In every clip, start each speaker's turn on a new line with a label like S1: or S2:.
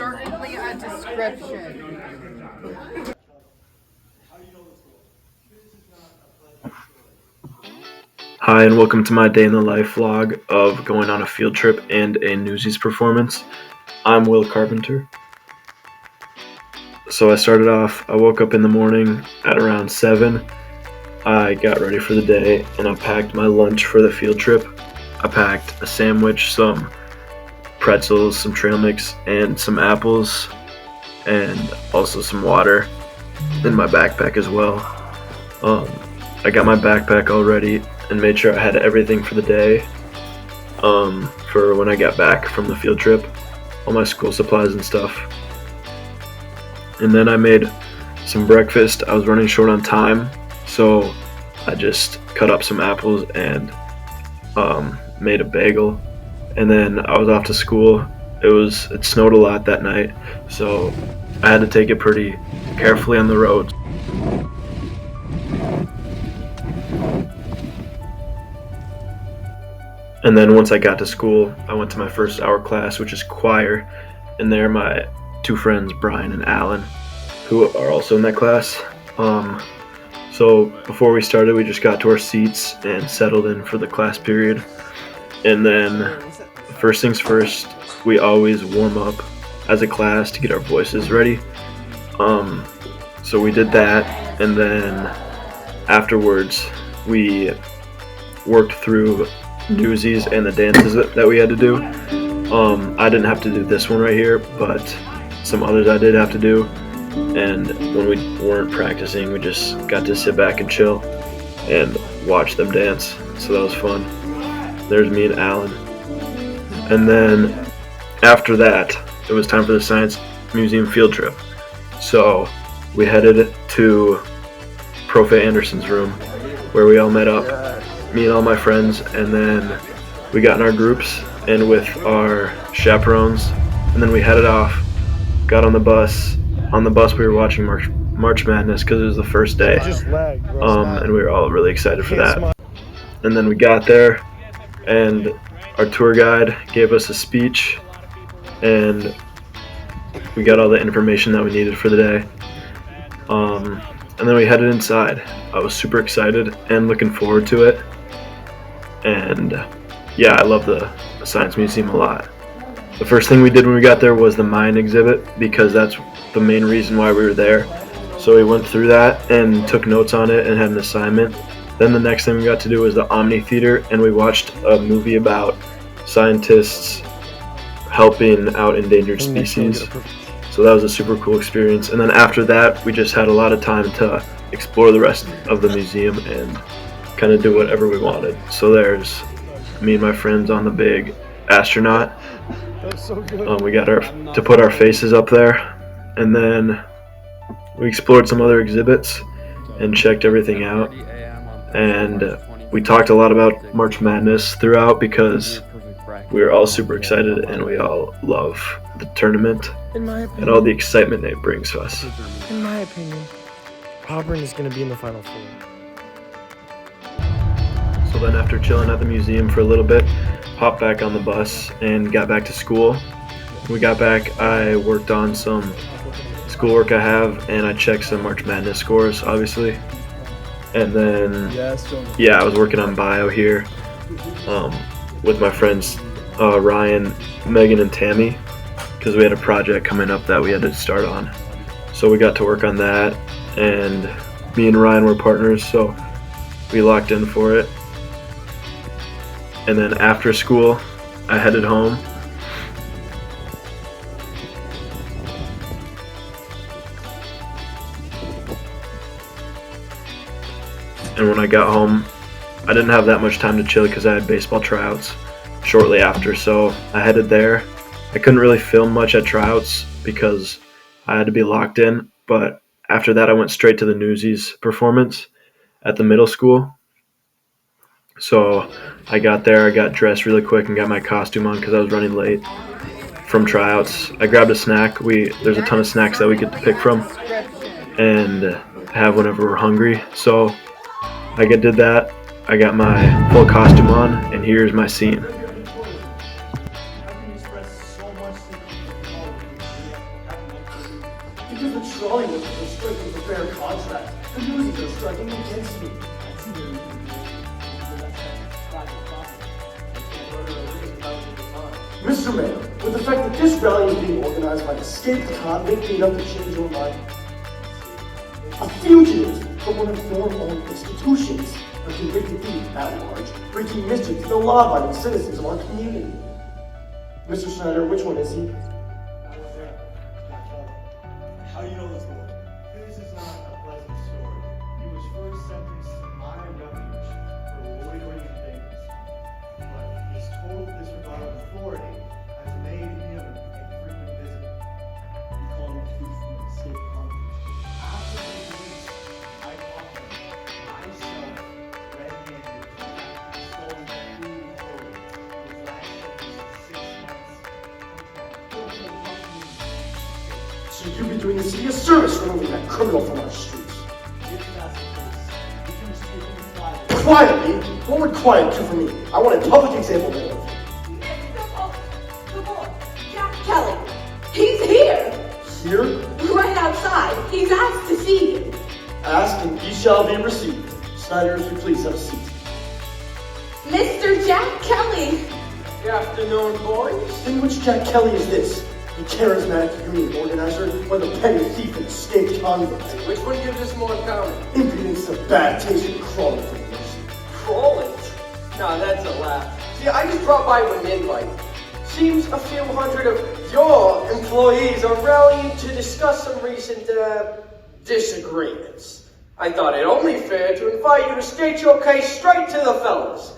S1: certainly a description.
S2: Hi, and welcome to my day in the life vlog of going on a field trip and a Newsies performance. I'm Will Carpenter. So I woke up in the morning at around 7. I got ready for the day and I packed my lunch for the field trip. I packed a sandwich, some pretzels, some trail mix, and some apples, and also some water in my backpack as well. I got my backpack all ready and made sure I had everything for the day, for when I got back from the field trip, all my school supplies and stuff. And then I made some breakfast. I was running short on time, so I just cut up some apples and made a bagel. And then I was off to school. It snowed a lot that night, so I had to take it pretty carefully on the roads. And then once I got to school, I went to my first hour class, which is choir, and there my two friends, Brian and Alan, who are also in that class. So before we started, we just got to our seats and settled in for the class period. And then first things first, we always warm up as a class to get our voices ready. So we did that, and then afterwards we worked through Newsies and the dances that we had to do. I didn't have to do this one right here, but some others I did have to do. And when we weren't practicing, we just got to sit back and chill and watch them dance. So that was fun. There's me and Alan. And then after that, it was time for the Science Museum field trip. So we headed to Prof. Anderson's room, where we all met up, me and all my friends, and then we got in our groups and with our chaperones, and then we headed off, got on the bus. On the bus we were watching March Madness because it was the first day, and we were all really excited for that. And then we got there, and our tour guide gave us a speech, and we got all the information that we needed for the day. And then we headed inside. I was super excited and looking forward to it. And yeah, I love the Science Museum a lot. The first thing we did when we got there was the mine exhibit, because that's the main reason why we were there. So we went through that and took notes on it and had an assignment. Then the next thing we got to do was the Omni Theater, and we watched a movie about scientists helping out endangered species. So that was a super cool experience. And then after that, we just had a lot of time to explore the rest of the museum and kind of do whatever we wanted. So there's me and my friends on the big astronaut.
S3: That's so good.
S2: We got to put our faces up there, and then we explored some other exhibits and checked everything out. And we talked a lot about March Madness throughout because we were all super excited and we all love the tournament and all the excitement it brings to us.
S3: In my opinion, Auburn is going to be in the Final Four.
S2: So then after chilling at the museum for a little bit, hopped back on the bus and got back to school. When we got back, I worked on some schoolwork I have, and I checked some March Madness scores, obviously. And then, yeah, I was working on bio here with my friends Ryan, Megan, and Tammy, because we had a project coming up that we had to start on. So we got to work on that, and me and Ryan were partners, so we locked in for it. And then after school, I headed home. And when I got home, I didn't have that much time to chill because I had baseball tryouts shortly after, so I headed there. I couldn't really film much at tryouts because I had to be locked in, but after that I went straight to the Newsies performance at the middle school. So I got there, I got dressed really quick and got my costume on because I was running late from tryouts. I grabbed a snack. There's a ton of snacks that we get to pick from and have whenever we're hungry. So I did that. I got my full costume on, and here's my scene.
S4: Because the trolley workers are striking for fair contract. The newsies are striking against me. I see they're Mr. Mayor, with the fact that this rally is being organized by escaped convict made up to change your mind. A fugitive from one of your own institutions, a convicted thief at large, wreaking mischief to the law-abiding citizens of our community. Mr. Schneider, which one is he?
S5: How do you know this boy? This is not a pleasant story. He was first sentenced to my refuge for loitering in things. But his total disregard of authority has made him a frequent visitor. You call him a thief from an escaped convict. After the release, I caught him myself red-handed after stolen food and clothing. His last sentence is 6 months.
S4: So you'd be doing the city a service removing that criminal from our streets.
S5: If that's the case, we can just take him quietly.
S4: Quietly? What would quiet do for me? I want a public example thereof.
S6: The boy, Jack Kelly. He's here,
S4: Here,
S6: right outside. He's asked to see you.
S4: ask and ye shall be received. Snyder, if you please, have a seat.
S6: Mr. Jack Kelly.
S7: Good afternoon, boys.
S4: Then which Jack Kelly is this? The charismatic union organizer or the petty thief and escaped convict?
S7: Which one gives us more common?
S4: Impudence of bad taste and crawling for mercy.
S7: Crawling? Nah, that's a laugh. See, I just dropped by with an invite. Seems a few hundred of your employees are rallying to discuss some recent, disagreements. I thought it only fair to invite you to state your case straight to the fellas.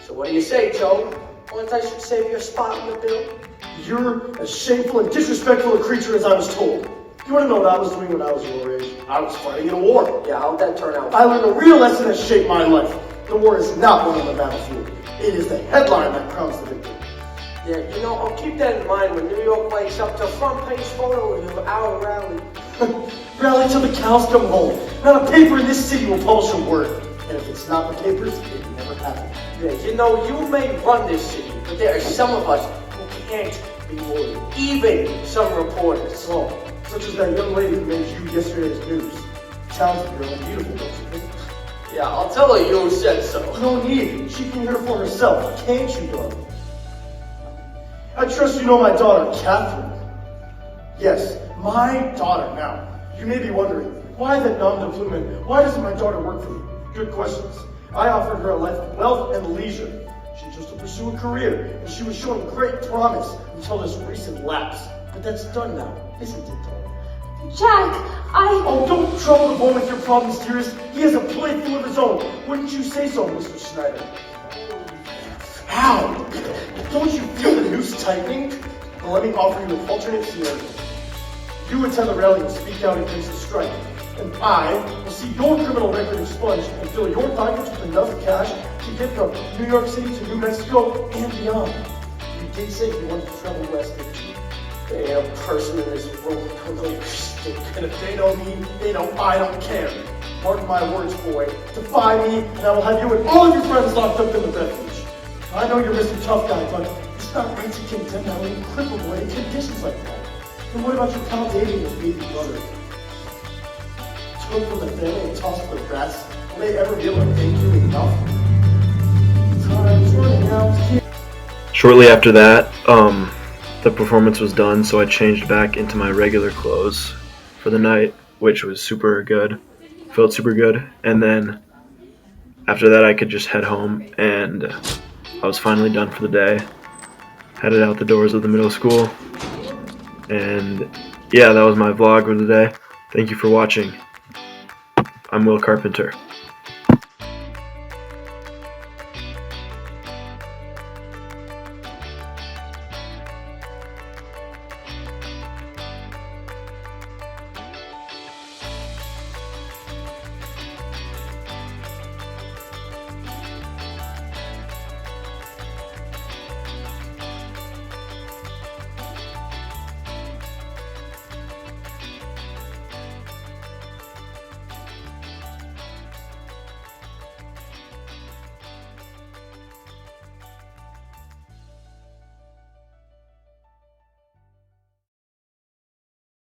S7: So what do you say, Joe? Want I should save you a spot in the bill?
S4: You're as shameful and disrespectful a creature as I was told. You want to know what I was doing when I was your age? I was fighting in a war.
S7: Yeah, how'd that turn out?
S4: I learned a real lesson that shaped my life. The war is not won on the battlefield. It is the headline that crowns the victory.
S7: Yeah, you know, I'll keep that in mind when New York wakes up to a front page photo of our rally.
S4: Rally till the cows come home. Not a paper in this city will publish a word. And if it's not the papers, it never happened.
S7: Yeah, you know, you may run this city, but there are some of us who can't be loyal. Even some reporters.
S4: Oh, such as that young lady who made you yesterday's news. Talented girl and beautiful, don't you think?
S7: Yeah, I'll tell her you said so.
S4: No need. She can hear for herself. Can't you, darling? I trust you know my daughter, Catherine. Yes, my daughter. Now, you may be wondering, why the non-deployment? Why doesn't my daughter work for me? Good questions. I offered her a life of wealth and leisure. She chose to pursue a career, and she was showing great promise until this recent lapse. But that's done now, isn't it, darling?
S6: Jack,
S4: Oh, don't trouble the boy with your problems, dearest. He has a plate full of his own. Wouldn't you say so, Mr. Schneider? Ow! Don't you feel the noose tightening? Well, let me offer you an alternate scenario. You attend the rally and speak out against the strike, and I will see your criminal record expunged and fill your pockets with enough cash to get from New York City to New Mexico and beyond. You did say you wanted to travel west, didn't you?
S7: There ain't a person in this room who knows.
S4: And if they know me, they know I don't care. Mark my words, boy. Defy me, and I will have you and all of your friends locked up in the refuge. I know you're Mr. Tough Guy, but it's not right to condemn that little cripple boy in conditions like that. And what about your pal David and his baby brother? Took from the family and tossed to the rats. Will they ever be able to thank you enough? Time's running out.
S2: Shortly after that, the performance was done, so I changed back into my regular clothes for the night, which was super good. Felt super good. And then after that, I could just head home, and I was finally done for the day. Headed out the doors of the middle school. And yeah, that was my vlog for the day. Thank you for watching. I'm Will Carpenter.